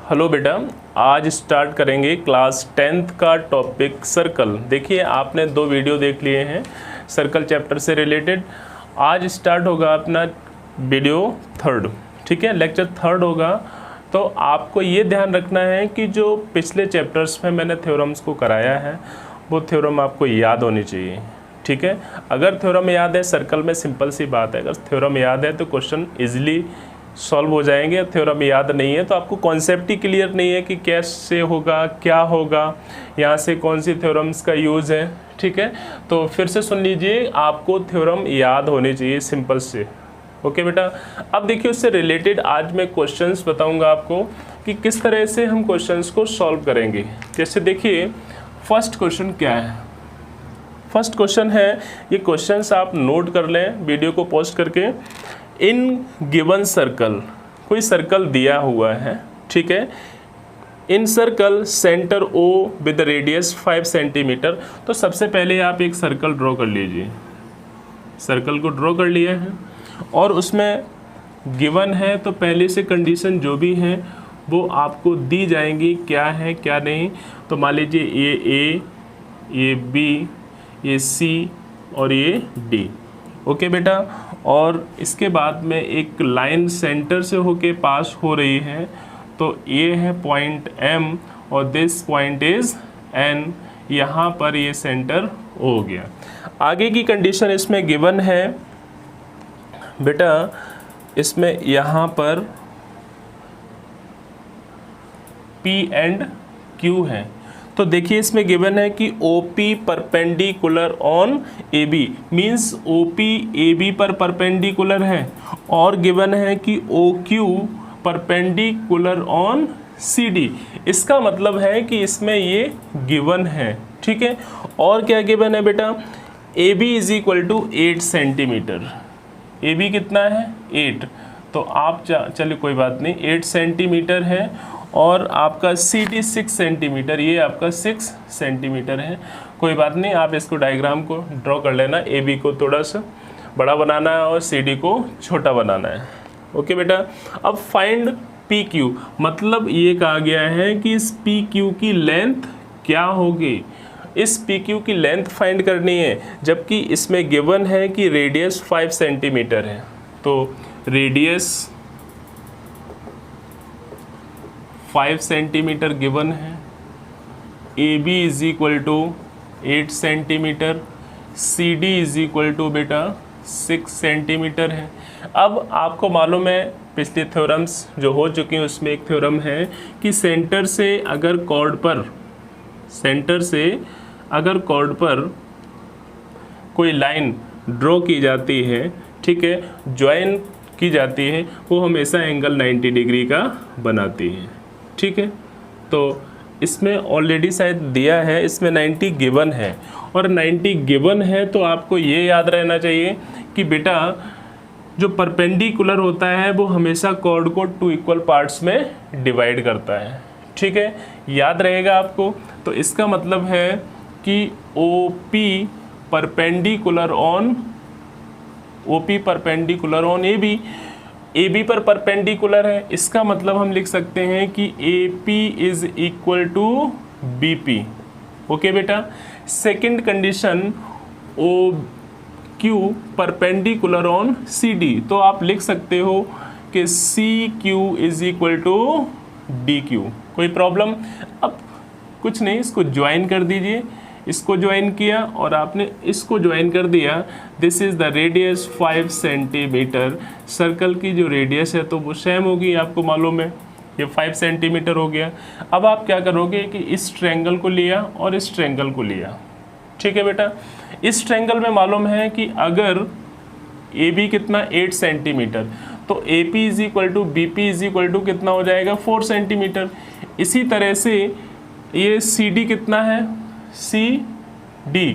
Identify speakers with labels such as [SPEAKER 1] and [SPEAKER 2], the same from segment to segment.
[SPEAKER 1] Hello बेटा, आज start करेंगे क्लास 10th का टॉपिक सर्कल। देखिए आपने 2 वीडियो देख लिए हैं सर्कल चैप्टर से रिलेटेड। आज स्टार्ट होगा अपना वीडियो 3rd, ठीक है, लेक्चर 3rd होगा। तो आपको ये ध्यान रखना है कि जो पिछले चैप्टर्स में मैंने थ्योरम्स को कराया है वो थ्योरम आपको याद होनी चाहिए, ठीक है। अगर थ्योरम याद है, सर्कल में सिंपल सी बात है, अगर थ्योरम याद है तो क्वेश्चन ईजिली सॉल्व हो जाएंगे। थ्योरम याद नहीं है तो आपको कॉन्सेप्ट ही क्लियर नहीं है कि कैसे होगा, क्या होगा, यहाँ से कौन सी थ्योरम्स का यूज़ है, ठीक है। तो फिर से सुन लीजिए, आपको थ्योरम याद होने चाहिए सिंपल से। ओके बेटा, अब देखिए उससे रिलेटेड आज मैं क्वेश्चंस बताऊंगा आपको कि किस तरह से हम क्वेश्चंस को सॉल्व करेंगे। जैसे देखिए फर्स्ट क्वेश्चन क्या है। फर्स्ट क्वेश्चन है, ये क्वेश्चंस आप नोट कर लें वीडियो को पॉज करके। इन गिवन सर्कल, कोई सर्कल दिया हुआ है, ठीक है। In circle centre O with radius 5 centimetre. तो सबसे पहले आप एक सर्कल ड्रॉ कर लीजिए। सर्कल को ड्रॉ कर लिया है और उसमें गिवन है तो पहले से कंडीशन जो भी है वो आपको दी जाएंगी, क्या है क्या नहीं। तो मान लीजिए ये A, ये B, ये C और ये D। ओके बेटा, और इसके बाद में एक लाइन सेंटर से होके पास हो रही है। तो ये है पॉइंट M और दिस पॉइंट इज़ N। यहाँ पर ये सेंटर हो गया। आगे की कंडीशन इसमें गिवन है बेटा, इसमें यहाँ पर P एंड Q है। तो देखिए इसमें गिवन है कि OP perpendicular on AB, means OP AB पर परपेंडिकुलर है, और गिवन है कि OQ परपेंडिकुलर ऑन CD। इसका मतलब है कि इसमें ये गिवन है, ठीक है। और क्या गिवन है बेटा, AB is equal to 8 centimetre. AB कितना है 8, तो आप चलिए कोई बात नहीं, 8 सेंटीमीटर है। और आपका CD 6 सेंटीमीटर, ये आपका 6 सेंटीमीटर है। कोई बात नहीं, आप इसको डायग्राम को ड्रॉ कर लेना। AB को थोड़ा सा बड़ा बनाना है और CD को छोटा बनाना है। ओके बेटा, अब फाइंड PQ, मतलब ये कहा गया है कि इस PQ की लेंथ क्या होगी। इस PQ की लेंथ फाइंड करनी है, जबकि इसमें गिवन है कि रेडियस 5 सेंटीमीटर है। तो रेडियस 5 सेंटीमीटर गिवन है। AB is equal to 8 centimetre, CD is equal to बेटा 6 सेंटीमीटर है। अब आपको मालूम है पिछले थ्योरम्स जो हो चुकी हैं उसमें एक थ्योरम है कि सेंटर से अगर कॉर्ड पर कोई लाइन ड्रॉ की जाती है, ठीक है, ज्वाइन की जाती है, वो हमेशा एंगल 90 डिग्री का बनाती है, ठीक है। तो इसमें ऑलरेडी शायद दिया है, इसमें 90 गिवन है, और 90 गिवन है तो आपको ये याद रहना चाहिए कि बेटा जो परपेंडिकुलर होता है वो हमेशा कॉर्ड को 2 इक्वल पार्ट्स में डिवाइड करता है, ठीक है, याद रहेगा आपको। तो इसका मतलब है कि OP परपेंडिकुलर ऑन AB पर परपेंडिकुलर है। इसका मतलब हम लिख सकते हैं कि AP is equal to BP। Okay बेटा, second condition OQ perpendicular on CD। तो आप लिख सकते हो कि CQ is equal to DQ। कोई प्रॉब्लम? अब कुछ नहीं, इसको ज्वाइन कर दीजिए। इसको ज्वाइन किया और आपने इसको ज्वाइन कर दिया। This is the radius 5 centimetre. Circle की जो रेडियस है तो वो सेम होगी, आपको मालूम है, ये 5 सेंटीमीटर हो गया। अब आप क्या करोगे कि इस ट्रायंगल को लिया और इस ट्रायंगल को लिया, ठीक है बेटा। इस ट्रायंगल में मालूम है कि अगर AB कितना 8 सेंटीमीटर, तो AP is equal to BP is equal to कितना हो जाएगा 4 सेंटीमीटर। इसी तरह से ये CD कितना है, CD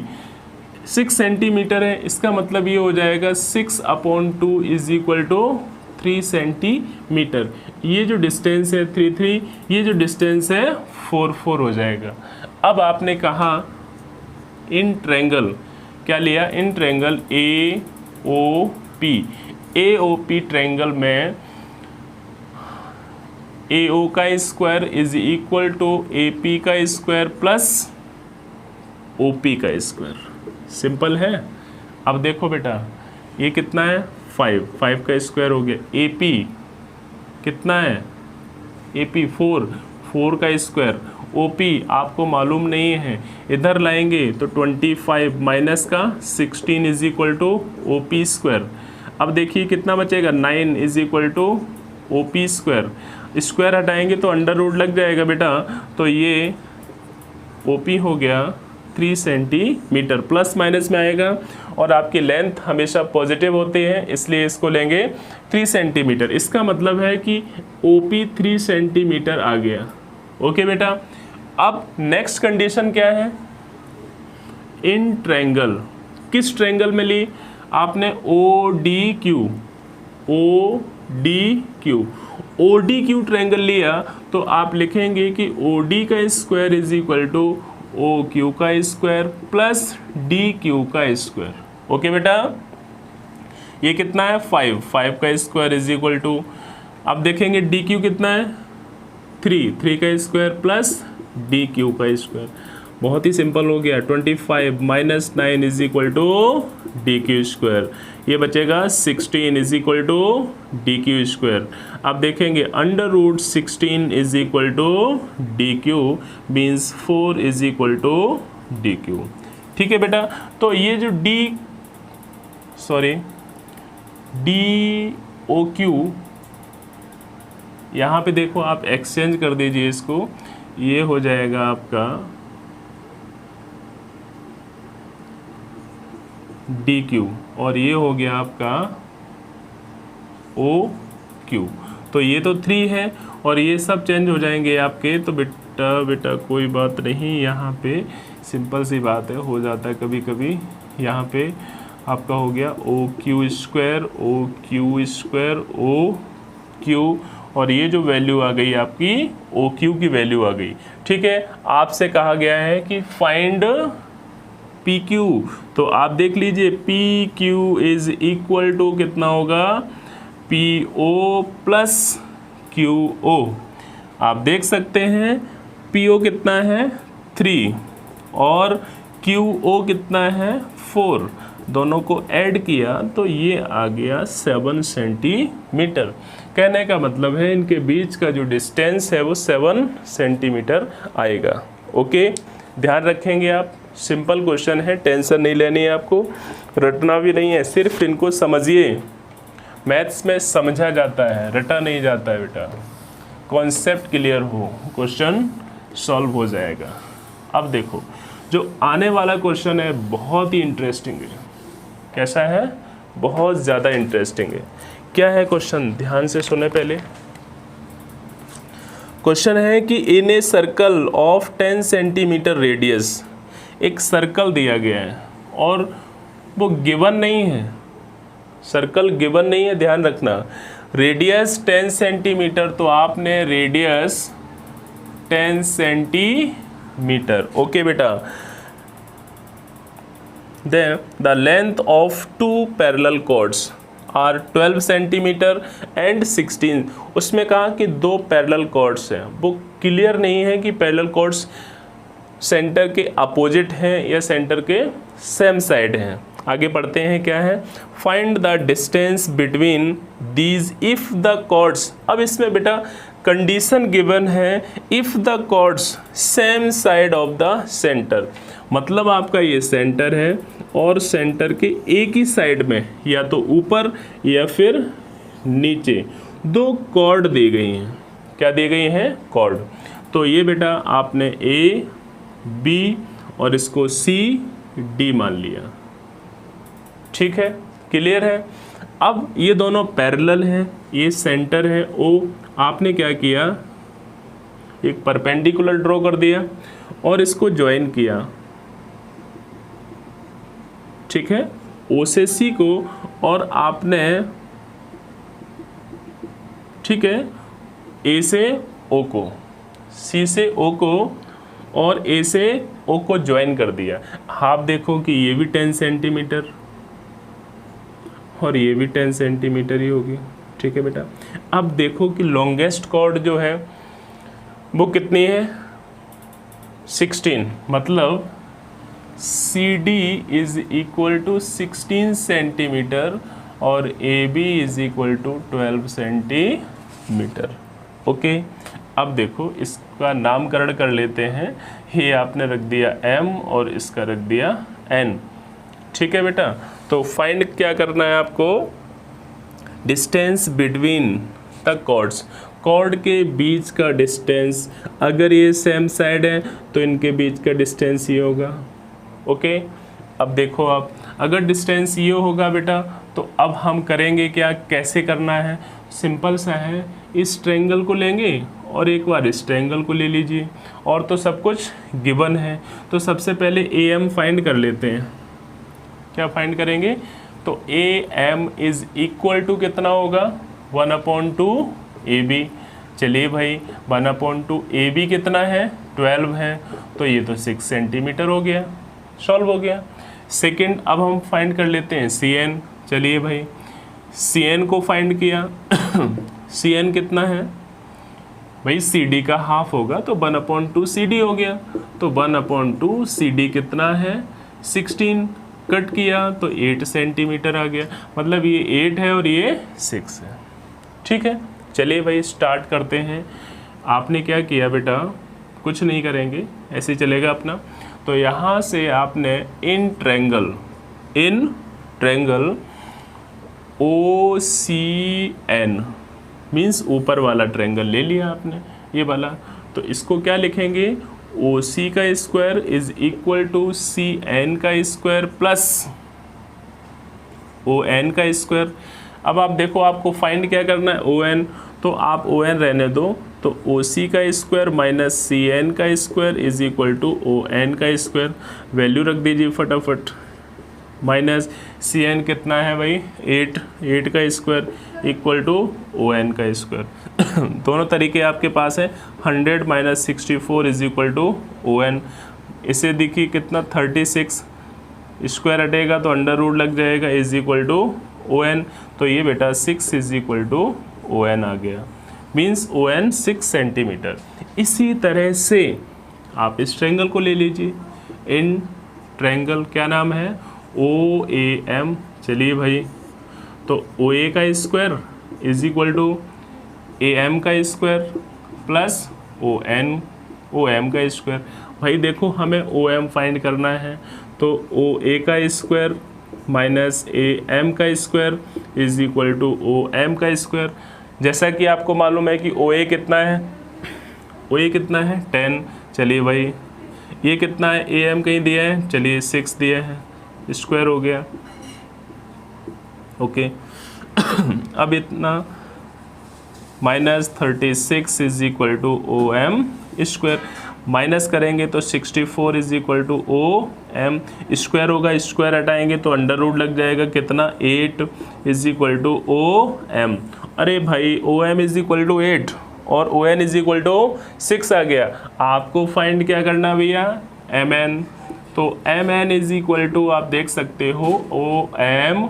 [SPEAKER 1] 6 सेंटीमीटर है। इसका मतलब ये हो जाएगा 6/2 इज इक्वल टू 3 सेंटीमीटर। ये जो डिस्टेंस है 3, ये जो डिस्टेंस है 4 हो जाएगा। अब आपने कहा इन ट्रायंगल, क्या लिया, इन ट्रायंगल AOP ट्रायंगल में AO का square is equal to AP का स्क्वायर प्लस OP का स्क्वायर। सिंपल है। अब देखो बेटा ये कितना है 5 का स्क्वायर हो गया। AP कितना है AP 4 का स्क्वायर। OP आपको मालूम नहीं है, इधर लाएंगे तो 25 माइनस का 16 is equal to OP square. अब देखिए कितना बचेगा 9 is equal to OP square. Square हटाएंगे तो अंडर रूट लग जाएगा बेटा, तो ये OP हो गया 3 सेंटीमीटर। प्लस माइनस में आएगा और आपकी लेंथ हमेशा पॉजिटिव होते हैं, इसलिए इसको लेंगे 3 सेंटीमीटर। इसका मतलब है कि OP 3 सेंटीमीटर आ गया। ओके बेटा, अब नेक्स्ट कंडीशन क्या है, इन ट्रायंगल। किस ट्रायंगल में ली आपने ODQ ट्रायंगल लिया तो आप लिखेंगे कि OD का square is equal to OQ का स्क्वायर प्लस DQ का स्क्वायर। ओके बेटा, ये कितना है 5 का स्क्वायर इज इक्वल टू, अब देखेंगे DQ कितना है 3 का स्क्वायर प्लस DQ का स्क्वायर। बहुत ही सिंपल हो गया। 25 minus 9 is equal to DQ square. ये बचेगा 16 is equal to DQ square. अब देखेंगे under root 16 is equal to DQ means 4 is equal to DQ। ठीक है बेटा, तो ये जो DOQ यहाँ पे देखो आप एक्सचेंज कर दीजिए इसको, ये हो जाएगा आपका DQ और ये हो गया आपका OQ। तो ये तो 3 है और ये सब चेंज हो जाएंगे आपके। तो बेटा कोई बात नहीं, यहाँ पे सिंपल सी बात है, हो जाता है कभी कभी। यहाँ पे आपका हो गया OQ स्क्वायर OQ और ये जो वैल्यू आ गई आपकी OQ की वैल्यू आ गई। ठीक है, आपसे कहा गया है कि फाइंड PQ, तो आप देख लीजिए PQ इज इक्वल टू कितना होगा PO प्लस QO। आप देख सकते हैं PO कितना है 3 और QO कितना है 4, दोनों को ऐड किया तो ये आ गया 7 सेंटीमीटर। कहने का मतलब है इनके बीच का जो डिस्टेंस है वो 7 सेंटीमीटर आएगा। ओके, ध्यान रखेंगे आप, सिंपल क्वेश्चन है, टेंशन नहीं लेनी है आपको, रटना भी नहीं है, सिर्फ इनको समझिए। मैथ्स में समझा जाता है, रटा नहीं जाता है बेटा। कॉन्सेप्ट क्लियर हो, क्वेश्चन सॉल्व हो जाएगा। अब देखो जो आने वाला क्वेश्चन है बहुत ही इंटरेस्टिंग है। कैसा है? बहुत ज़्यादा इंटरेस्टिंग है। क्या है क्वेश्चन, ध्यान से सुने पहले। क्वेश्चन है कि in a circle of 10 centimetre radius, एक सर्कल दिया गया है और वो गिवन नहीं है, सर्कल गिवन नहीं है, ध्यान रखना। रेडियस 10 सेंटीमीटर, तो आपने रेडियस 10 सेंटीमीटर। ओके बेटा, then the length of two parallel chords are 12 centimetre and 16। उसमें कहा कि 2 पैरेलल कॉर्ड्स हैं, वो क्लियर नहीं है कि पैरेलल कॉर्ड्स सेंटर के अपोजिट हैं या सेंटर के सेम साइड हैं। आगे पढ़ते हैं क्या है, find the distance between these if the chords. अब इसमें बेटा कंडीशन गिवन है if the chords same side of the centre, मतलब आपका ये सेंटर है और सेंटर के एक ही साइड में या तो ऊपर या फिर नीचे 2 कॉर्ड दी गई हैं। क्या दी गई हैं? कॉर्ड। तो ये बेटा आपने A B और इसको C D मान लिया। ठीक है, क्लियर है। अब ये दोनों पैरेलल हैं, ये सेंटर है O, आपने क्या किया, एक परपेंडिकुलर ड्रॉ कर दिया और इसको ज्वाइन किया। ठीक है, O से C को और आपने, ठीक है, A से O को, C से O को और A से O को ज्वाइन कर दिया। आप देखो कि ये भी 10 सेंटीमीटर और ये भी 10 सेंटीमीटर ही होगी। ठीक है बेटा। अब देखो कि लॉन्गेस्ट कॉर्ड जो है वो कितनी है, 16, मतलब CD is equal to 16 centimetre और AB is equal to 12 centimetre. Okay, अब देखो इसका नामकरण कर लेते हैं। ये आपने रख दिया M और इसका रख दिया N। ठीक है बेटा, तो फाइंड क्या करना है आपको, distance between the chords, chord के बीच का डिस्टेंस। अगर ये सेम साइड है तो इनके बीच का डिस्टेंस ये होगा। ओके, अब देखो आप, अगर डिस्टेंस ये होगा बेटा तो अब हम करेंगे क्या, कैसे करना है, सिंपल सा है, इस ट्रायंगल को लेंगे और एक बार इस ट्रायंगल को ले लीजिए, और तो सब कुछ गिवन है। तो सबसे पहले AM फाइंड कर लेते हैं। क्या फाइंड करेंगे, तो AM इज इक्वल टू कितना होगा, 1/2 AB। चलिए भाई 1/2 AB कितना है, 12 है, तो ये तो 6 सेंटीमीटर हो गया, सॉल्व हो गया। सेकंड, अब हम फाइंड कर लेते हैं CN। चलिए भाई CN को फाइंड किया CN कितना है भाई, CD का हाफ होगा तो 1/2 CD हो गया, तो 1/2 CD कितना है, 16, कट किया तो 8 सेंटीमीटर आ गया, मतलब ये 8 है और ये 6 है। ठीक है, चलिए भाई स्टार्ट करते हैं। आपने क्या किया बेटा, कुछ नहीं करेंगे, ऐसे चलेगा अपना। तो यहाँ से आपने इन ट्रायंगल OCN मीन्स ऊपर वाला ट्रायंगल ले लिया आपने, ये वाला, तो इसको क्या लिखेंगे, OC का square is equal to CN का स्क्वायर प्लस ON का स्क्वायर। अब आप देखो आपको फाइंड क्या करना है, ON, तो आप ON रहने दो, तो OC का स्क्वायर माइनस CN का square is equal to ON का स्क्वायर, वैल्यू रख दीजिए फटाफट। माइनस CN कितना है भाई, 8 का स्क्वायर इक्वल टू ON का स्क्वायर। दोनों तरीके आपके पास है, 100 minus 64 is equal to ON। इसे देखिए कितना, 36, स्क्वायर हटेगा तो अंडर रूट लग जाएगा, इज इक्वल टू ON, तो ये बेटा 6 इज इक्वल टू ON आ गया, मीन्स ON 6 सेंटीमीटर। इसी तरह से आप इस ट्रायंगल को ले लीजिए, इन ट्रायंगल क्या नाम है, OAM। चलिए भाई, तो OA का square is equal to AM का स्क्वायर प्लस OM का स्क्वायर। भाई देखो हमें OM फाइंड करना है, तो OA का स्क्वायर माइनस AM का square is equal to OM का स्क्वायर। जैसा कि आपको मालूम है कि OA कितना है, OA कितना है 10। चलिए भाई ये कितना है, AM कहीं दिया है, चलिए 6 दिया है, स्क्वायर हो गया। ओके अब इतना minus 36 is equal to OM square, minus करेंगे तो 64 is equal to OM square होगा, स्क्वायर हटाएंगे तो अंडर रूट लग जाएगा, कितना 8 इज इक्वल टू OM। अरे भाई OM इज इक्वल टू 8 और ON इज इक्वल टू 6 आ गया। आपको फाइंड क्या करना भैया, MN। तो MN इज इक्वल टू आप देख सकते हो OM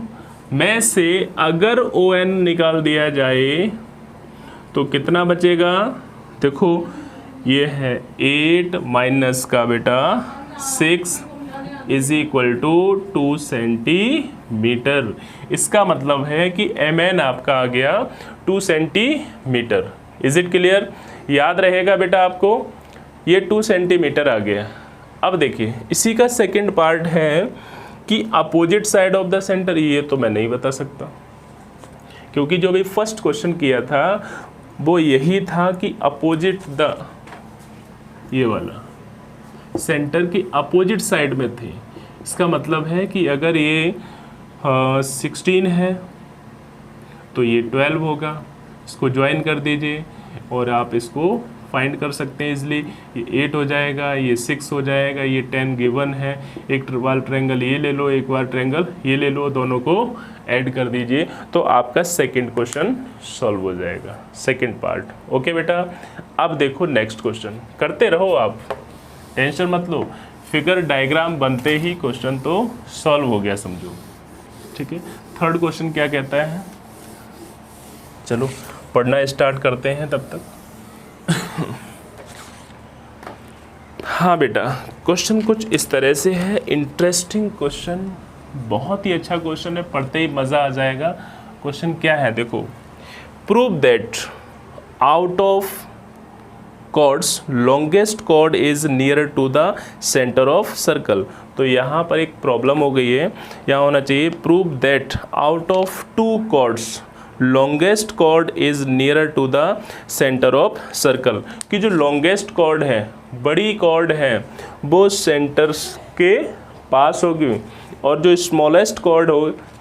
[SPEAKER 1] में से अगर ON निकाल दिया जाए तो कितना बचेगा, देखो ये है 8 माइनस का बेटा 6 इज इक्वल टू 2 सेंटीमीटर। इसका मतलब है कि MN आपका आ गया 2 सेंटीमीटर। इज इट क्लियर, याद रहेगा बेटा आपको, ये 2 सेंटीमीटर आ गया। अब देखिए इसी का सेकंड पार्ट है कि opposite side of the centre, ये तो मैं नहीं बता सकता, क्योंकि जो भी फर्स्ट क्वेश्चन किया था वो यही था कि अपोजिट द, ये वाला सेंटर की अपोजिट साइड में थे। इसका मतलब है कि अगर ये 16 है तो ये 12 होगा, इसको ज्वाइन कर दीजिए और आप इसको फाइंड कर सकते हैं इजली। ये 8 हो जाएगा, ये 6 हो जाएगा, ये 10 गिवन है। एक बार ट्रायंगल ये ले लो, एक बार ट्रायंगल ये ले लो, दोनों को ऐड कर दीजिए तो आपका सेकंड क्वेश्चन सॉल्व हो जाएगा, सेकंड पार्ट। ओके बेटा, अब देखो नेक्स्ट क्वेश्चन, करते रहो आप, टेंशन मत लो, फिगर डायग्राम बनते ही क्वेश्चन तो सॉल्व हो गया समझो। ठीक है, थर्ड क्वेश्चन क्या कहता है, चलो पढ़ना स्टार्ट करते हैं तब तक। हाँ बेटा, क्वेश्चन कुछ इस तरह से है, इंटरेस्टिंग क्वेश्चन, बहुत ही अच्छा क्वेश्चन है, पढ़ते ही मज़ा आ जाएगा। क्वेश्चन क्या है देखो, prove that out of chords longest chord is near to the centre of circle. तो यहाँ पर एक प्रॉब्लम हो गई है, यहाँ होना चाहिए prove that out of two chords longest chord is near to the centre of circle, कि जो लॉन्गेस्ट कॉर्ड है, बड़ी कॉर्ड है, वो सेंटर्स के पास होगी और जो स्मॉलेस्ट कॉर्ड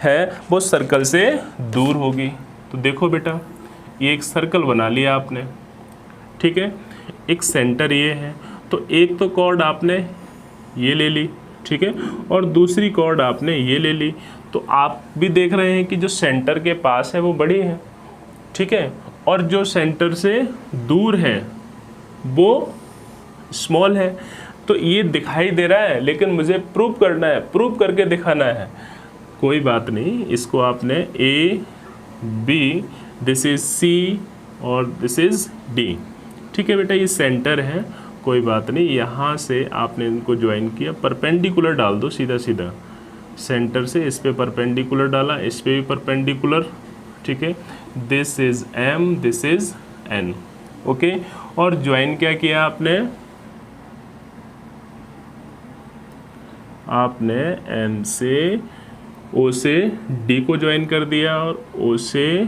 [SPEAKER 1] है वो सर्कल से दूर होगी। तो देखो बेटा, ये एक सर्कल बना लिया आपने, ठीक है, एक सेंटर ये है, तो एक तो कॉर्ड आपने ये ले ली, ठीक है, और दूसरी कॉर्ड आपने ये ले ली। तो आप भी देख रहे हैं कि जो सेंटर के पास है वो बड़ी है, ठीक है, और जो सेंटर से दूर है वो स्मॉल है। तो ये दिखाई दे रहा है, लेकिन मुझे प्रूव करना है, प्रूव करके दिखाना है। कोई बात नहीं, इसको आपने A B, this is C और दिस इज डी, ठीक है बेटा, ये सेंटर है, कोई बात नहीं। यहाँ से आपने इनको ज्वाइन किया, परपेंडिकुलर डाल दो सीधा सीधा, सेंटर से इस पे परपेंडिकुलर डाला, इस पे भी परपेंडिकुलर, ठीक है, this is M, this is N, okay. और ज्वाइन क्या किया आपने एन से ओ से डी को ज्वाइन कर दिया और ओ से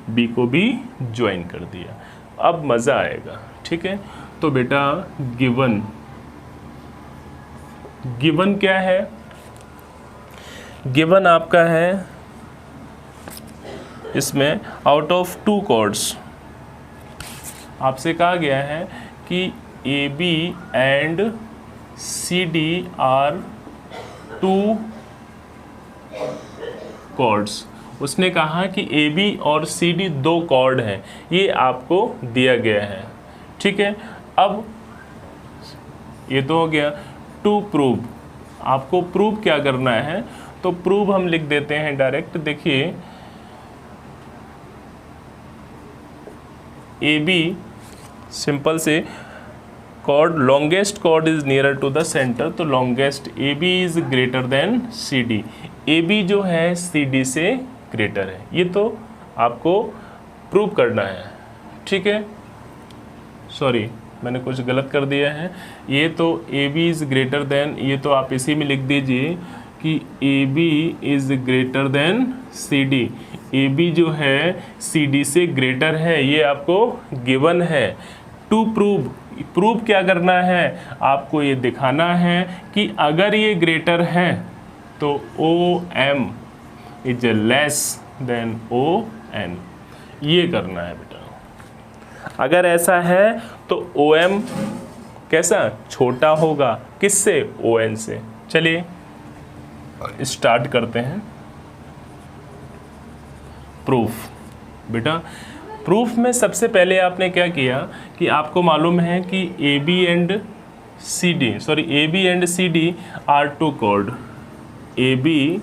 [SPEAKER 1] बी को भी ज्वाइन कर दिया। अब मज़ा आएगा, ठीक है। तो बेटा गिवन क्या है, गिवन आपका है इसमें आउट ऑफ टू कॉर्ड्स आपसे कहा गया है कि A B and C D are two chords. उसने कहा कि ए बी और सी डी दो कॉर्ड हैं, ये आपको दिया गया है, ठीक है। अब ये तो हो गया। टू प्रूव, आपको प्रूव क्या करना है, तो प्रूव हम लिख देते हैं डायरेक्ट। देखिए ए बी सिंपल से chord, longest chord is nearer to the centre, तो longest A B is greater than C D. A B जो है सी डी से ग्रेटर है, ये तो आपको प्रूव करना है, ठीक है। सॉरी, मैंने कुछ गलत कर दिया है। ये तो A B is greater than, ये तो आप इसी में लिख दीजिए कि A B is greater than C D. A B जो है सी डी से ग्रेटर है, ये आपको गिवन है। टू प्रूव, प्रूव क्या करना है, आपको ये दिखाना है कि अगर ये ग्रेटर है तो O M is less than O N, ये करना है बेटा। अगर ऐसा है तो ओ एम कैसा, छोटा होगा, किससे, ओ एन से। चलिए स्टार्ट करते हैं। प्रूफ बेटा, प्रूफ में सबसे पहले आपने क्या किया कि आपको मालूम है कि A B and C D, sorry A B and C D are two chord, A B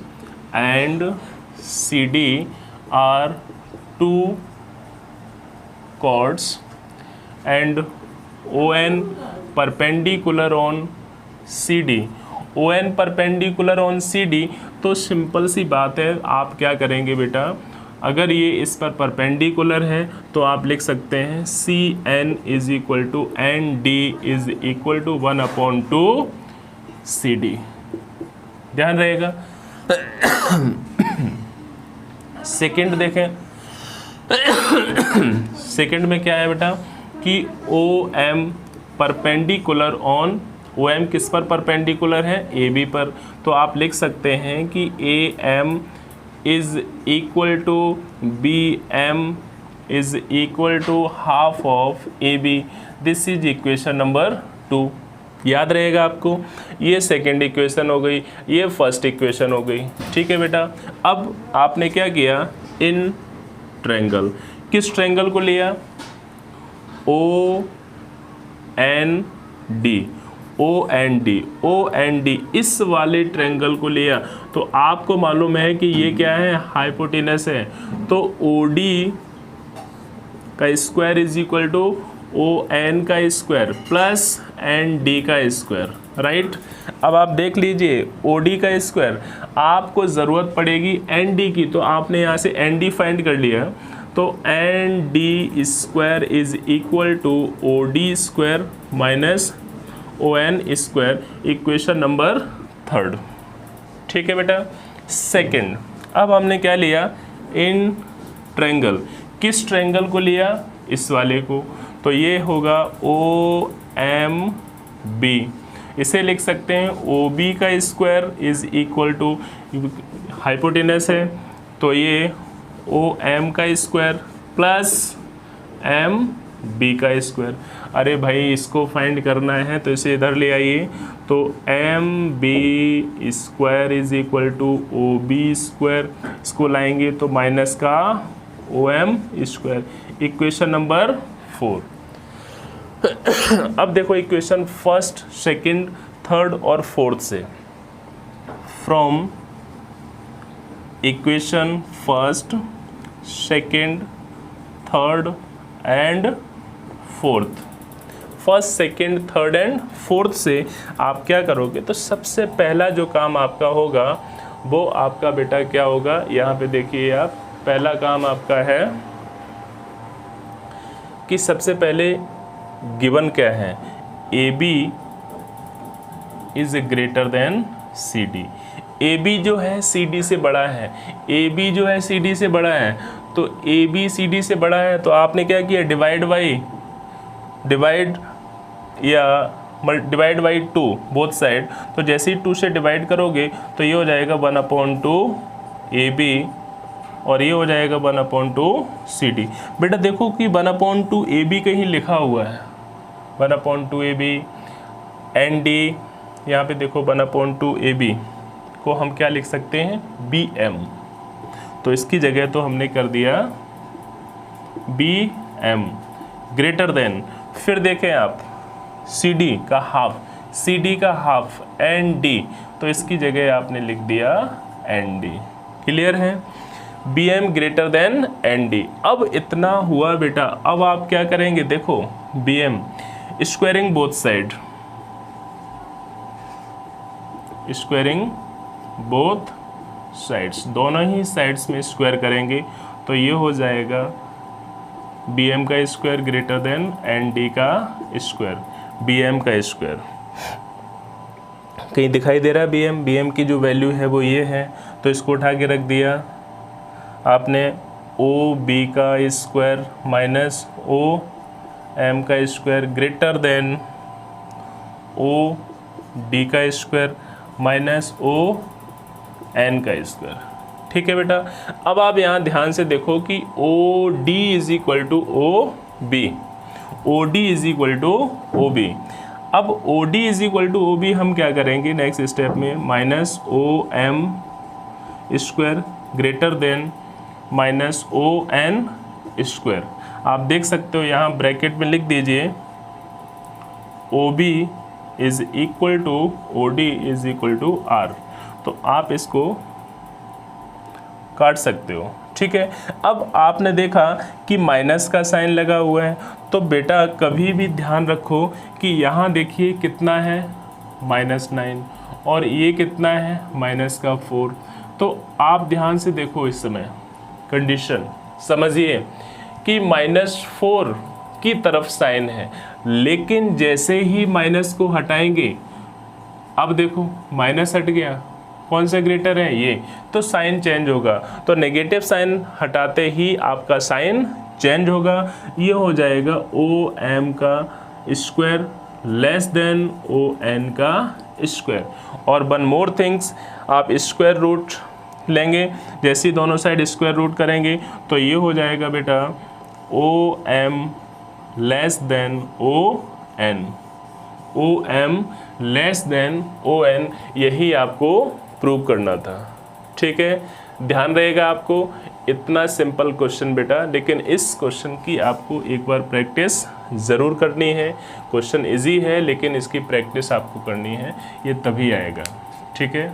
[SPEAKER 1] and C D are two chords and ON perpendicular on CD, ON perpendicular on CD। तो simple सी बात है, आप क्या करेंगे बेटा, अगर ये इस पर परपेंडिकुलर है तो आप लिख सकते हैं C N is equal to N D is equal to 1/2 C D, ध्यान रहेगा। सेकंड देखें, सेकंड में क्या है बेटा कि O M perpendicular on, O M किस पर परपेंडिकुलर है, ए बी पर। तो आप लिख सकते हैं कि A M is equal to B M is equal to half of A B. This is equation number 2, याद रहेगा आपको। ये सेकेंड इक्वेशन हो गई, ये फर्स्ट इक्वेशन हो गई, ठीक है बेटा। अब आपने क्या किया, इन ट्रायंगल, किस ट्रायंगल को लिया, O N D, O N D, O N D, इस वाले ट्रायंगल को लिया। तो आपको मालूम है कि ये क्या है, हाइपोटेनस है। तो ओ डी का square is equal to O N का स्क्वायर प्लस एन डी का स्क्वायर, राइट। अब आप देख लीजिए ओ डी का स्क्वायर, आपको ज़रूरत पड़ेगी एन डी की, तो आपने यहाँ से एन डी फाइंड कर लिया, तो N D square is equal to O D square minus O N square, equation number 3। ठीक है बेटा। सेकंड, अब हमने क्या लिया, इन ट्रायंगल, किस ट्रायंगल को लिया, इस वाले को, तो ये होगा ओ एम बी, इसे लिख सकते हैं ओ बी का square is equal to, hypotenuse है तो ये ओ एम का स्क्वायर प्लस एम बी का स्क्वायर। अरे भाई इसको फाइंड करना है तो इसे इधर ले आइए, तो M B square is equal to O B square, इसको लाएंगे तो माइनस का O M square, equation number 4। अब देखो इक्वेशन फर्स्ट, सेकंड, थर्ड और फोर्थ से, from equation first, second, third and fourth, first, second, third and fourth से आप क्या करोगे, तो सबसे पहला जो काम आपका होगा वो आपका बेटा क्या होगा, यहाँ पे देखिए आप, पहला काम आपका है कि सबसे पहले गिवन क्या है, A B is greater than C D, A B जो है सी डी से बड़ा है, ए बी जो है सी डी से बड़ा है, तो ए बी सी डी से बड़ा है, तो आपने क्या किया, डिवाइड बाई 2 बोथ साइड, तो जैसे ही 2 से डिवाइड करोगे तो ये हो जाएगा 1/2 ए बी और ये हो जाएगा 1/2 सी डी। बेटा देखो कि 1/2 ए बी कहीं लिखा हुआ है, 1/2 ए बी एन डी, यहाँ पे देखो 1/2 ए बी को हम क्या लिख सकते हैं, बी एम, तो इसकी जगह तो हमने कर दिया बी एम ग्रेटर देन, फिर देखें आप सी डी का हाफ एन डी, तो इसकी जगह आपने लिख दिया एन डी, क्लियर है, B M greater than N D. अब इतना हुआ बेटा, अब आप क्या करेंगे, देखो B M squaring both side, squaring both sides, दोनों ही साइड्स में स्क्वायर करेंगे, तो ये हो जाएगा बी एम का square greater than N D का स्क्वायर, बी एम का स्क्वायर। कहीं दिखाई दे रहा है बी एम की जो वैल्यू है वो ये है, तो इसको उठा के रख दिया आपने, ओ बी का स्क्वायर माइनस ओ एम का square greater than O D का स्क्वायर माइनस ओ एन का स्क्वायर। ठीक है बेटा। अब आप यहाँ ध्यान से देखो कि O D is equal to O B, O D is equal to O B. अब O D is equal to O B हम क्या करेंगे नेक्स्ट स्टेप में, minus O M square greater than minus O N square. आप देख सकते हो यहाँ ब्रैकेट में लिख दीजिए O B is equal to O D is equal to R, तो आप इसको काट सकते हो। ठीक है। अब आपने देखा कि माइनस का साइन लगा हुआ है, तो बेटा कभी भी ध्यान रखो कि यहाँ देखिए कितना है -9 और ये कितना है -4। तो आप ध्यान से देखो इस समय कंडीशन समझिए कि -4 की तरफ साइन है, लेकिन जैसे ही माइनस को हटाएंगे, अब देखो माइनस हट गया, कौन सा ग्रेटर है ये, तो साइन चेंज होगा। तो नेगेटिव साइन हटाते ही आपका साइन चेंज होगा, ये हो जाएगा ओ एम का square less than O N का स्क्वायर। और वन मोर थिंग्स, आप स्क्वायर रूट लेंगे, जैसे ही दोनों साइड स्क्वायर रूट करेंगे तो ये हो जाएगा बेटा O M less than O N, O M less than O N, यही आपको प्रूव करना था। ठीक है, ध्यान रहेगा आपको, इतना सिंपल क्वेश्चन बेटा, लेकिन इस क्वेश्चन की आपको एक बार प्रैक्टिस ज़रूर करनी है। क्वेश्चन इजी है लेकिन इसकी प्रैक्टिस आपको करनी है, ये तभी आएगा। ठीक है,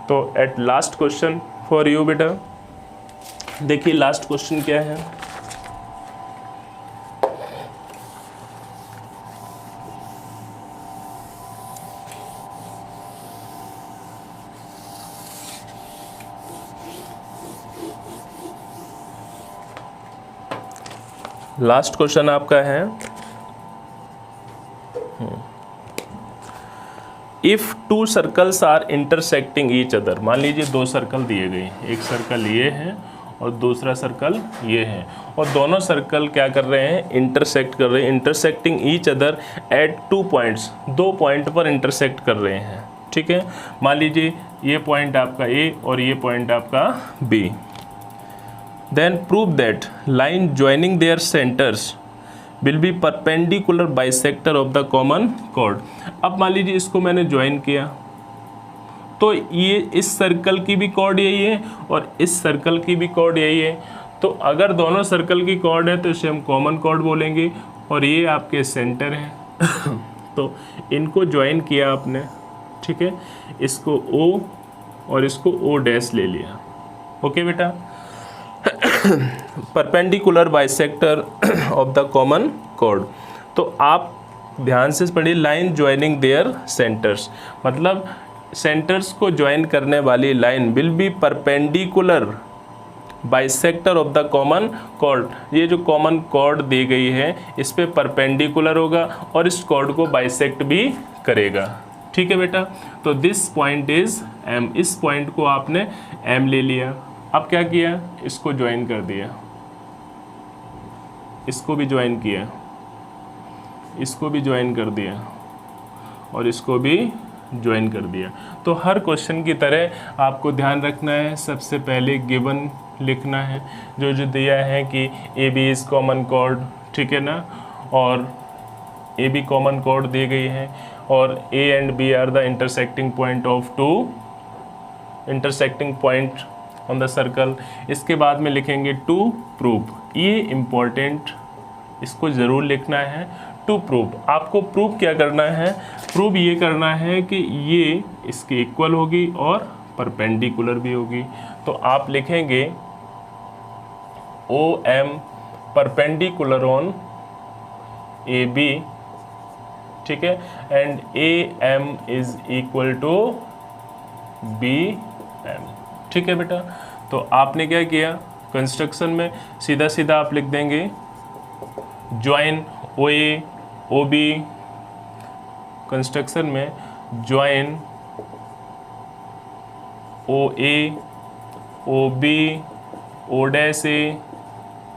[SPEAKER 1] तो at last question for you बेटा, देखिए लास्ट क्वेश्चन क्या है। लास्ट क्वेश्चन आपका है, if two circles are intersecting each other. मान लीजिए दो सर्कल दिए गए, एक सर्कल ये है और दूसरा सर्कल ये है, और दोनों सर्कल क्या कर रहे हैं, इंटरसेक्ट कर रहे हैं, intersecting each other at 2 points, 2 point पर इंटरसेक्ट कर रहे हैं। ठीक है, मान लीजिए ये पॉइंट आपका ए और ये पॉइंट आपका B. Then prove that line joining their centres will be perpendicular bisector of the common chord. अब मान लीजिए इसको मैंने ज्वाइन किया, तो ये इस सर्कल की भी कॉर्ड यही है और इस सर्कल की भी कॉर्ड यही है। तो अगर दोनों सर्कल की कॉर्ड है तो इसे हम कॉमन कॉर्ड बोलेंगे, और ये आपके सेंटर हैं। तो इनको ज्वाइन किया आपने, ठीक है, इसको O और इसको O डैश ले लिया। ओके बेटा, perpendicular bisector of the common cord. तो आप ध्यान से पढ़िए, लाइन ज्वाइनिंग देयर सेंटर्स, मतलब सेंटर्स को ज्वाइन करने वाली line will be perpendicular bisector of the common cord. ये जो कॉमन कॉर्ड दी गई है इस पे परपेंडिकुलर होगा और इस कॉर्ड को बाइसेक्ट भी करेगा। ठीक है बेटा, तो दिस पॉइंट इज M, इस पॉइंट को आपने M ले लिया। अब क्या किया, इसको ज्वाइन कर दिया, इसको भी ज्वाइन किया, इसको भी ज्वाइन कर दिया और इसको भी ज्वाइन कर दिया। तो हर क्वेश्चन की तरह आपको ध्यान रखना है, सबसे पहले गिवन लिखना है, जो जो दिया है कि A B is common chord, ठीक है ना, और ए बी कॉमन कॉर्ड दी गई है, और A and B are the intersecting point of two intersecting point on the circle. इसके बाद में लिखेंगे टू प्रूव, ये इम्पॉर्टेंट, इसको ज़रूर लिखना है। टू प्रूव, आपको प्रूव क्या करना है, प्रूव ये करना है कि ये इसके इक्वल होगी और परपेंडिकुलर भी होगी। तो आप लिखेंगे OM परपेंडिकुलर ऑन AB, ठीक है, and AM is equal to BM। ठीक है बेटा, तो आपने क्या किया, कंस्ट्रक्शन में सीधा सीधा आप लिख देंगे ज्वाइन OA OB, कंस्ट्रक्शन में join OA OB O dash A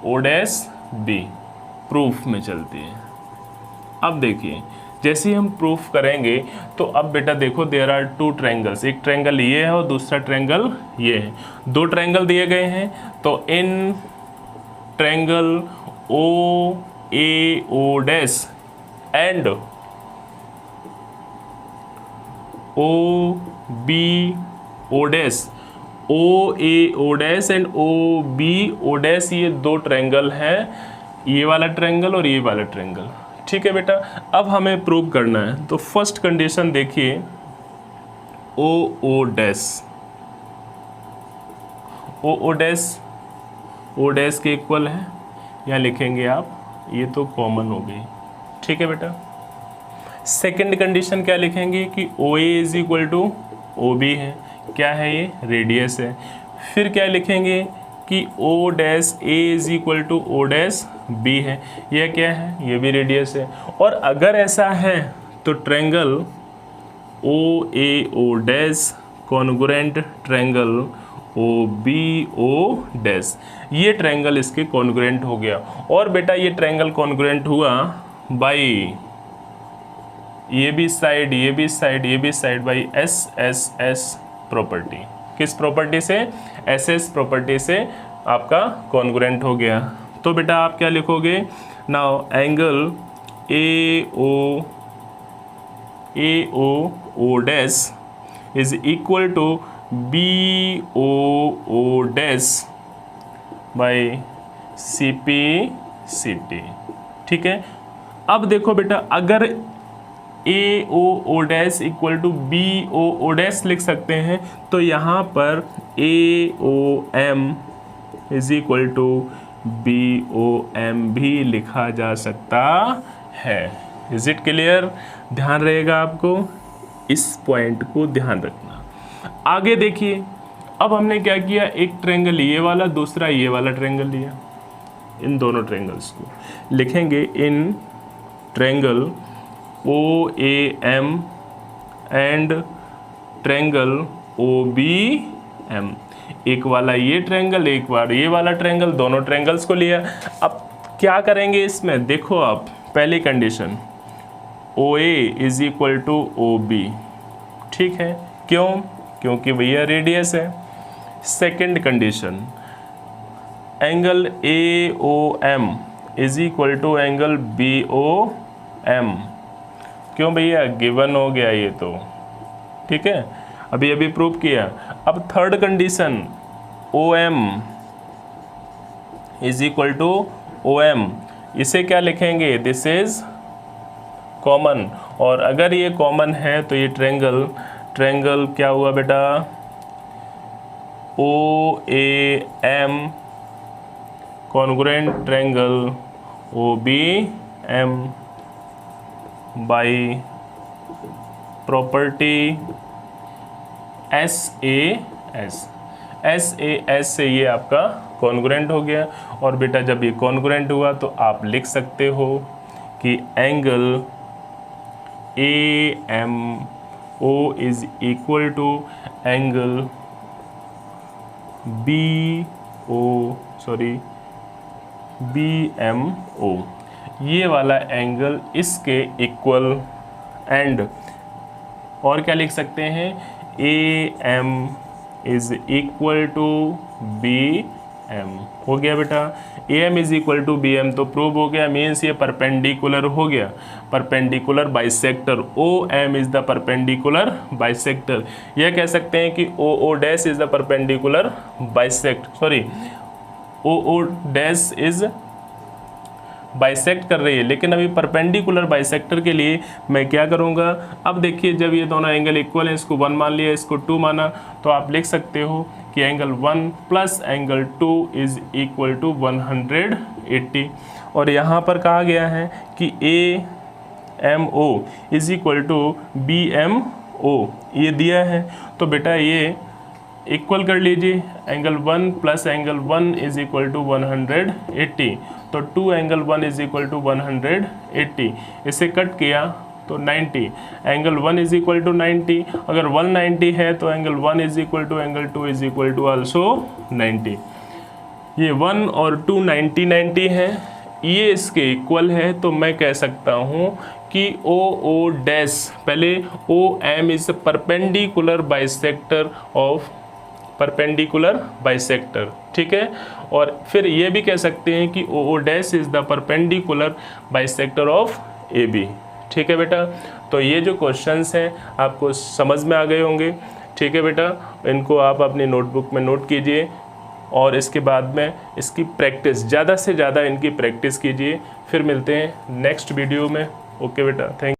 [SPEAKER 1] O dash B, proof में चलती है। अब देखिए, जैसे ही हम प्रूफ करेंगे तो अब बेटा देखो, देयर आर 2 ट्रायंगल्स, एक ट्रायंगल ये है और दूसरा ट्रायंगल ये है, 2 ट्रायंगल दिए गए हैं। तो in triangle OA O dash and OB O dash, OA O dash and OB O dash, ये 2 ट्रायंगल हैं, ये वाला ट्रायंगल और ये वाला ट्रायंगल। ठीक है बेटा, अब हमें प्रूव करना है। तो फर्स्ट कंडीशन देखिए, OO dash, OO dash O dash के इक्वल है, यहाँ लिखेंगे आप, ये तो कॉमन हो गई। ठीक है बेटा, सेकंड कंडीशन क्या लिखेंगे कि OA is equal to OB है, क्या है ये, रेडियस है। फिर क्या लिखेंगे कि O dash A is equal to O dash B है, यह क्या है, ये भी रेडियस है। और अगर ऐसा है तो triangle OAO dash congruent triangle OBO dash, ये ट्रायंगल इसके कॉन्ग्रुएंट हो गया। और बेटा ये ट्रायंगल कॉन्ग्रुएंट हुआ बाई ये भी साइड, ये भी साइड, ये भी साइड, बाई SSS प्रॉपर्टी। किस प्रॉपर्टी से, SS प्रॉपर्टी से आपका कॉन्ग्रुएंट हो गया। तो बेटा आप क्या लिखोगे, now angle AO dash is equal to BOO dash by CP/CT। ठीक है, अब देखो बेटा, अगर AO dash equal to BOO dash लिख सकते हैं, तो यहाँ पर AOM is equal to BOM भी लिखा जा सकता है। Is it clear? ध्यान रहेगा आपको, इस पॉइंट को ध्यान रखना। आगे देखिए, अब हमने क्या किया, एक ट्रायंगल ये वाला, दूसरा ये वाला ट्रायंगल लिया। इन दोनों ट्रायंगल्स को लिखेंगे in triangle OAM and triangle OBM। एक वाला ये ट्रायंगल, एक बार ये वाला ट्रायंगल, दोनों ट्रायंगल्स को लिया। अब क्या करेंगे इसमें, देखो आप पहली condition OA is equal to OB, ठीक है, क्यों, क्योंकि भैया रेडियस है। Second condition angle AOM is equal to angle BOM, क्यों भैया, गिवन हो गया ये तो, ठीक है, अभी अभी प्रूव किया। अब third condition OM is equal to OM, इसे क्या लिखेंगे, दिस इज कॉमन, और अगर ये कॉमन है तो ये ट्रायंगल क्या हुआ बेटा, OAM congruent triangle OBM by property SAS से ये आपका कॉन्ग्रुएंट हो गया। और बेटा जब ये कॉन्ग्रुएंट हुआ तो आप लिख सकते हो कि angle AMO is equal to angle BMO, ये वाला एंगल इसके इक्वल, एंड और क्या लिख सकते हैं, AM is equal to BM, हो गया बेटा। AM is equal to BM तो प्रूव हो गया, मीन्स ये परपेंडिकुलर हो गया, perpendicular bisector. OM is the perpendicular bisector. यह कह सकते हैं कि OO dash is the perpendicular bisect, sorry OO dash is bisect कर रही है, लेकिन अभी परपेंडिकुलर बाइसेक्टर के लिए मैं क्या करूंगा, अब देखिए जब ये दोनों एंगल इक्वल हैं, इसको 1 मान लिया, इसको 2 माना, तो आप लिख सकते हो कि angle 1 plus angle 2 is equal to 180। और यहाँ पर कहा गया है कि AMO is equal to BMO, ये दिया है, तो बेटा ये इक्वल कर लीजिए, angle 1 plus angle 1 is equal to 180, तो 2 एंगल 1 इज इक्वल टू 180, इसे कट किया तो 90, एंगल 1 इज इक्वल टू 90, अगर 190 है तो angle 1 is equal to angle 2 is equal to also 90। ये 1 और 2 90 है, ये इसके इक्वल है, तो मैं कह सकता हूँ कि OO डैश, पहले OM is perpendicular bisector of perpendicular bisector, ठीक है, और फिर ये भी कह सकते हैं कि OO dash is the perpendicular bisector of AB, ठीक है बेटा। तो ये जो क्वेश्चंस हैं आपको समझ में आ गए होंगे, ठीक है बेटा, इनको आप अपनी नोटबुक में नोट कीजिए और इसके बाद में इसकी प्रैक्टिस, ज़्यादा से ज़्यादा इनकी प्रैक्टिस कीजिए। फिर मिलते हैं नेक्स्ट वीडियो में। ओके बेटा, थैंक